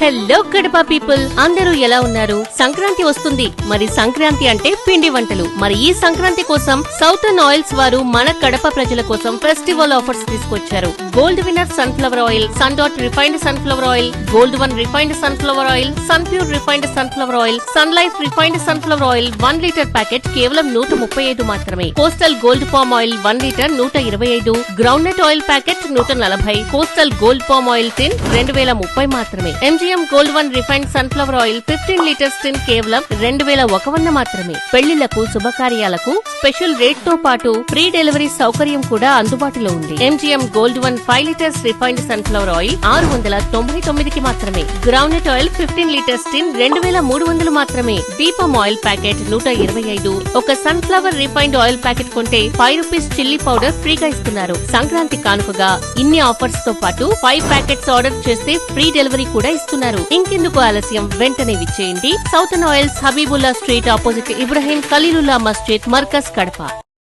Hello Kadapa people, అందరూ ఎలా ఉన్నారు? సంక్రాంతి వస్తుంది. మరి సంక్రాంతి అంటే పిండి వంటలు. మరి ఈ సంక్రాంతి కోసం సౌతర్న్ ఆయిల్స్ వారు మన కడప ప్రజల కోసం ఫెస్టివల్ ఆఫర్స్ తీసుకొచ్చారు. Gold winner sunflower oil, sun dot refined sunflower oil, gold one refined sunflower oil, sun pure refined sunflower oil, sun life refined sunflower oil 1 litre packet కేవలం 135 మాత్రమే. Coastal gold palm oil 1 litre 125, groundnut oil packet 140, coastal gold palm oil tin 2030 మాత్రమే. MGM gold one refined sunflower oil 15 litres tin కేవలం 2100 మాత్రమే. పెళ్లిళ్లకు, శుభకార్యాలకు special rate తో పాటు free delivery సౌకర్యం కూడా అందుబాటులో ఉంది. MGM gold one 5 litres refined sunflower oil 699కి మాత్రమే. Groundnut oil 15 litres tin 2300 మాత్రమే. దీపం ఆయిల్ ప్యాకెట్ 125. ఒక సన్ఫ్లవర్ రిఫైన్డ్ ఆయిల్ ప్యాకెట్ కొంటే 5 రూపీస్ చిల్లీ పౌడర్ ఫ్రీగా ఇస్తున్నారు. సంక్రాంతి కానుకగా ఇన్ని ఆఫర్స్ తో పాటు 5 ప్యాకెట్స్ ఆర్డర్ చేస్తే ఫ్రీ డెలివరీ కూడా ఇస్తున్నారు. ఇంకెందుకు ఆలస్యం, వెంటనే విచ్చేయండి. Southern oils, Habibullah street, opposite Ibrahim Khalilullah Masjid, Markaz, Kadapa.